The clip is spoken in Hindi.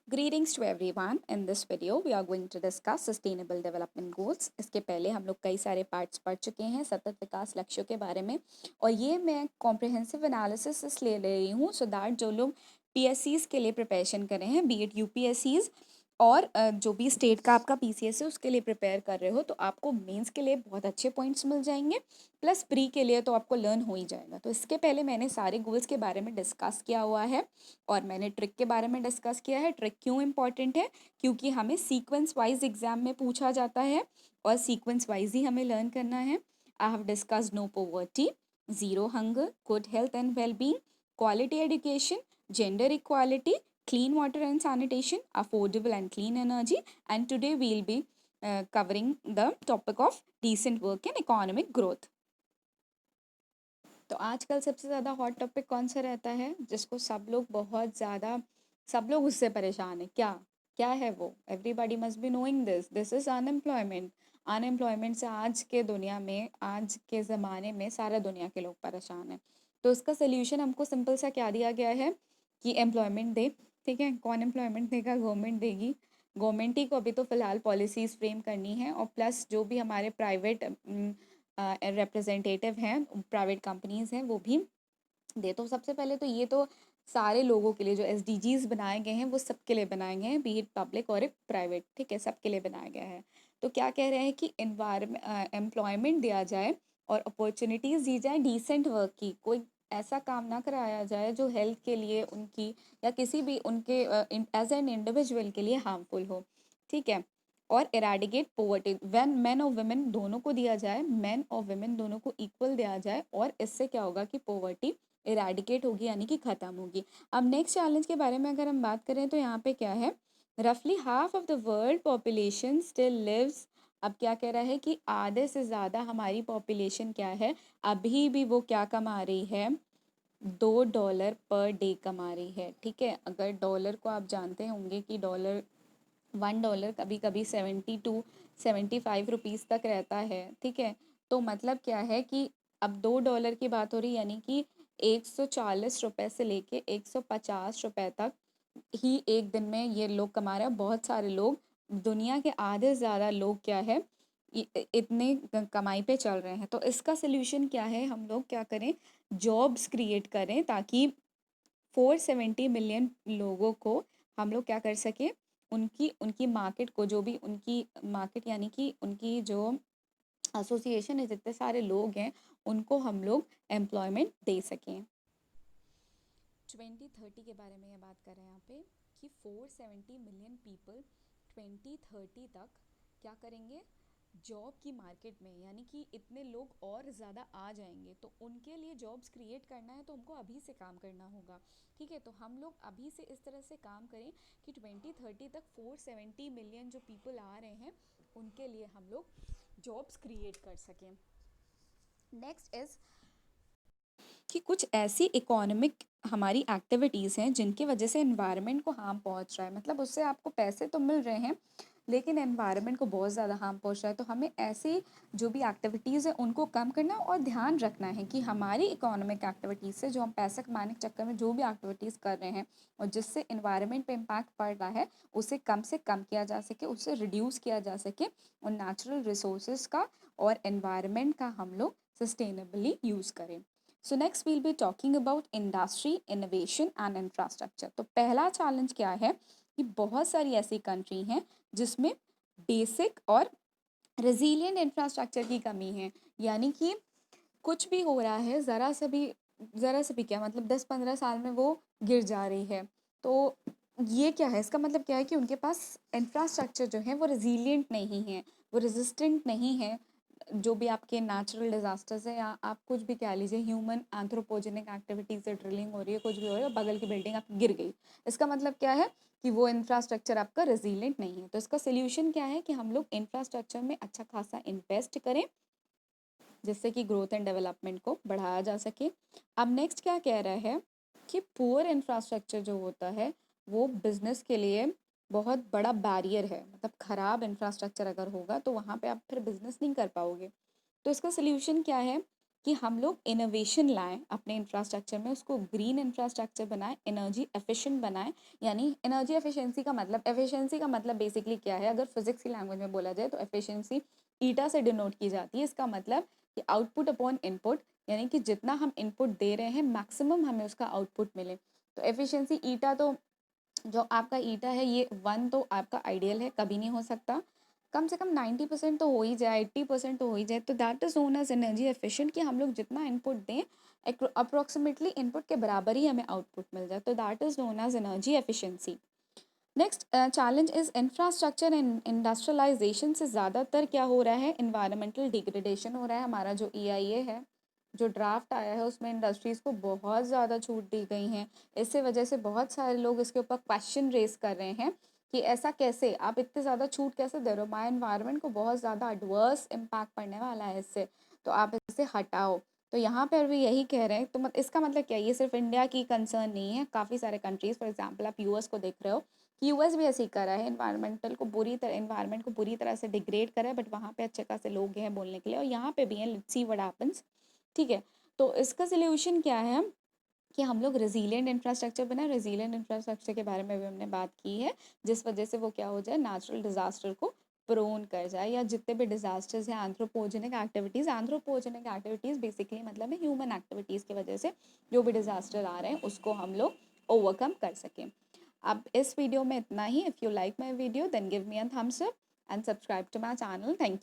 Greetings to everyone. In this video, we are going to discuss sustainable development goals. इसके पहले हम लोग कई सारे पार्ट्स पढ़ चुके हैं सतत विकास लक्ष्यों के बारे में, और ये मैं कॉम्प्रिहेंसिव एनालिसिस इसलिए ले रही हूँ सो दैट जो लोग पीएससीज के लिए प्रिपरेशन कर रहे हैं, बी इट यूपीएससीज और जो भी स्टेट का आपका पीसीएस है उसके लिए प्रिपेयर कर रहे हो, तो आपको मेंस के लिए बहुत अच्छे पॉइंट्स मिल जाएंगे, प्लस प्री के लिए तो आपको लर्न हो ही जाएगा। तो इसके पहले मैंने सारे गोल्स के बारे में डिस्कस किया हुआ है और मैंने ट्रिक के बारे में डिस्कस किया है। ट्रिक क्यों इम्पॉर्टेंट है? क्योंकि हमें सीक्वेंस वाइज एग्जाम में पूछा जाता है और सीक्वेंस वाइज ही हमें लर्न करना है। I have discussed no poverty, zero hunger, good health and wellbeing, quality education, gender equality, clean water and sanitation, affordable and clean energy, and today we'll be covering the topic of decent work and economic growth. तो आजकल सबसे ज़्यादा हॉट टॉपिक कौन सा रहता है जिसको सब लोग उससे परेशान है? क्या है वो? Everybody must be knowing this is unemployment. Unemployment से आज के दुनिया में, आज के ज़माने में सारा दुनिया के लोग परेशान हैं। तो इसका सोल्यूशन हमको सिंपल सा क्या दिया गया है कि एम्प्लॉयमेंट दे। ठीक है, कौन एम्प्लॉयमेंट देगा? गवर्नमेंट देगी। गवर्नमेंट ही को अभी तो फ़िलहाल पॉलिसीज़ फ्रेम करनी है, और प्लस जो भी हमारे प्राइवेट रिप्रेजेंटेटिव हैं, प्राइवेट कंपनीज़ हैं, वो भी दे। तो सबसे पहले तो ये तो सारे लोगों के लिए जो एसडीजीज बनाए गए हैं वो सबके लिए बनाए गए हैं, बी इट पब्लिक और प्राइवेट। ठीक है, सबके लिए बनाया गया है। तो क्या कह रहे हैं कि एम्प्लॉयमेंट दिया जाए और अपॉर्चुनिटीज़ दी जाए डिसेंट वर्क की। कोई ऐसा काम ना कराया जाए जो हेल्थ के लिए उनकी या किसी भी उनके एज एन इंडिविजुअल के लिए हार्मफुल हो। ठीक है, और इराडिकेट पोवर्टी, व्हेन मेन और वुमेन दोनों को दिया जाए, मेन और वुमेन दोनों को इक्वल दिया जाए, और इससे क्या होगा कि पोवर्टी इराडिकेट होगी, यानी कि ख़त्म होगी। अब नेक्स्ट चैलेंज के बारे में अगर हम बात करें तो यहाँ पे क्या है, रफली half of the world population still lives. अब क्या कह रहा है कि आधे से ज़्यादा हमारी पॉपुलेशन क्या है, अभी भी वो क्या कमा रही है, $2 पर डे कमा रही है। ठीक है, अगर डॉलर को आप जानते होंगे कि $1 कभी कभी 70 to 75 रुपीज़ तक रहता है। ठीक है, तो मतलब क्या है कि अब $2 की बात हो रही, यानी कि 140 रुपये से लेके 150 रुपये तक ही एक दिन में ये लोग कमा रहे हैं। बहुत सारे लोग, दुनिया के आधे से ज़्यादा लोग क्या है, इतने कमाई पे चल रहे हैं। तो इसका सोल्यूशन क्या है? हम लोग क्या करें, जॉब्स क्रिएट करें ताकि 470 मिलियन लोगों को हम लोग क्या कर सके, उनकी उनकी मार्केट को, जो भी उनकी मार्केट यानी कि उनकी जो एसोसिएशन है, जितने सारे लोग हैं, उनको हम लोग एम्प्लॉयमेंट दे सकें। 2030 के बारे में ये बात कर रहे हैं यहाँ पे कि 470 मिलियन पीपल 2030 तक क्या करेंगे, जॉब की मार्केट में, यानी कि इतने लोग और ज़्यादा आ जाएंगे। तो उनके लिए जॉब्स क्रिएट करना है तो हमको अभी से काम करना होगा। ठीक है, तो हम लोग अभी से इस तरह से काम करें कि 2030 तक 470 मिलियन जो पीपल आ रहे हैं उनके लिए हम लोग जॉब्स क्रिएट कर सकें। नेक्स्ट इज़ कि कुछ ऐसी इकोनॉमिक हमारी एक्टिविटीज़ हैं जिनकी वजह से एनवायरनमेंट को हार्म पहुंच रहा है। मतलब उससे आपको पैसे तो मिल रहे हैं लेकिन एनवायरनमेंट को बहुत ज़्यादा हार्म पहुंच रहा है। तो हमें ऐसी जो भी एक्टिविटीज़ हैं उनको कम करना और ध्यान रखना है कि हमारी इकोनॉमिक एक्टिविटीज़ से, जो हम पैसे कमाने के चक्कर में जो भी एक्टिविटीज़ कर रहे हैं और जिससे एनवायरनमेंट पे इम्पैक्ट पड़ रहा है, उसे कम से कम किया जा सके, उससे रिड्यूस किया जा सके, और नेचुरल रिसोर्स का और एनवायरनमेंट का हम लोग सस्टेनेबली यूज़ करें। So next we'll be talking about industry, innovation and infrastructure. तो पहला चैलेंज क्या है कि बहुत सारी ऐसी कंट्री हैं जिसमें बेसिक और रेजिलियंट इंफ्रास्ट्रक्चर की कमी है। यानी कि कुछ भी हो रहा है, ज़रा सा भी क्या मतलब 10-15 साल में वो गिर जा रही है। तो ये क्या है, इसका मतलब क्या है कि उनके पास इंफ्रास्ट्रक्चर जो है वो रेजिलियंट नहीं है, वो रेजिस्टेंट नहीं है। जो भी आपके नेचुरल डिजास्टर्स है, या आप कुछ भी कह लीजिए, ह्यूमन एंथ्रोपोजेनिक एक्टिविटीज से ड्रिलिंग हो रही है, कुछ भी हो रहा है, बगल की बिल्डिंग आपकी गिर गई, इसका मतलब क्या है कि वो इंफ्रास्ट्रक्चर आपका रेजिलियंट नहीं है। तो इसका सोल्यूशन क्या है कि हम लोग इंफ्रास्ट्रक्चर में अच्छा खासा इन्वेस्ट करें जिससे कि ग्रोथ एंड डेवलपमेंट को बढ़ाया जा सके। अब नेक्स्ट क्या कह रहा है कि पुअर इंफ्रास्ट्रक्चर जो होता है वो बिजनेस के लिए बहुत बड़ा बैरियर है। मतलब ख़राब इंफ्रास्ट्रक्चर अगर होगा तो वहाँ पे आप फिर बिजनेस नहीं कर पाओगे। तो इसका सोल्यूशन क्या है कि हम लोग इनोवेशन लाएं अपने इंफ्रास्ट्रक्चर में, उसको ग्रीन इंफ्रास्ट्रक्चर बनाएं, एनर्जी एफिशिएंट बनाएं। यानी एनर्जी एफिशिएंसी का मतलब बेसिकली क्या है, अगर फिजिक्स की लैंग्वेज में बोला जाए तो एफिशिएंसी ईटा से डिनोट की जाती है। इसका मतलब कि आउटपुट अपॉन इनपुट, यानी कि जितना हम इनपुट दे रहे हैं मैक्सिमम हमें उसका आउटपुट मिले। तो एफिशिएंसी ईटा, तो जो आपका ईटा है ये 1 तो आपका आइडियल है, कभी नहीं हो सकता, कम से कम 90% तो हो ही जाए, 80% तो हो ही जाए। तो that is known as energy efficient, कि हम लोग जितना इनपुट दें अप्रोक्सीमेटली इनपुट के बराबर ही हमें आउटपुट मिल जाए। तो that is known as energy efficiency. Next challenge is infrastructure and industrialisation से ज़्यादातर क्या हो रहा है, इन्वायरमेंटल डिग्रेडेशन हो रहा है। हमारा जो EIA है, जो ड्राफ्ट आया है, उसमें इंडस्ट्रीज़ को बहुत ज़्यादा छूट दी गई हैं। इससे वजह से बहुत सारे लोग इसके ऊपर क्वेश्चन रेज कर रहे हैं कि ऐसा कैसे, आप इतने ज़्यादा छूट कैसे दे रहे हो, माय एनवायरनमेंट को बहुत ज़्यादा एडवर्स इम्पैक्ट पड़ने वाला है इससे, तो आप इसे हटाओ। तो यहाँ पर भी यही कह रहे हैं। तो इसका मतलब क्या है, ये सिर्फ इंडिया की कंसर्न नहीं है, काफ़ी सारे कंट्रीज़, फॉर एग्जाम्पल आप US को देख रहे हो, US भी ऐसे ही करा है, एनवायरनमेंट को बुरी तरह से डिग्रेड करा है, बट वहाँ पे अच्छे खासे लोग हैं बोलने के लिए, और यहाँ पे भी हैं, लेट्स सी व्हाट हैपेंस। ठीक है, तो इसका सोल्यूशन क्या है कि हम लोग रेजिलिएंट इंफ्रास्ट्रक्चर बनाए। रेजिलिएंट इंफ्रास्ट्रक्चर के बारे में भी हमने बात की है, जिस वजह से वो क्या हो जाए, नेचुरल डिजास्टर को प्रोन कर जाए, या जितने भी डिजास्टर्स हैं, एंथ्रोपोजेनिक एक्टिविटीज़ बेसिकली मतलब है ह्यूमन एक्टिविटीज़ की वजह से जो भी डिजास्टर आ रहे हैं उसको हम लोग ओवरकम कर सकें। अब इस वीडियो में इतना ही। If you like my video then give me a thumbs up and subscribe to my channel. Thank you.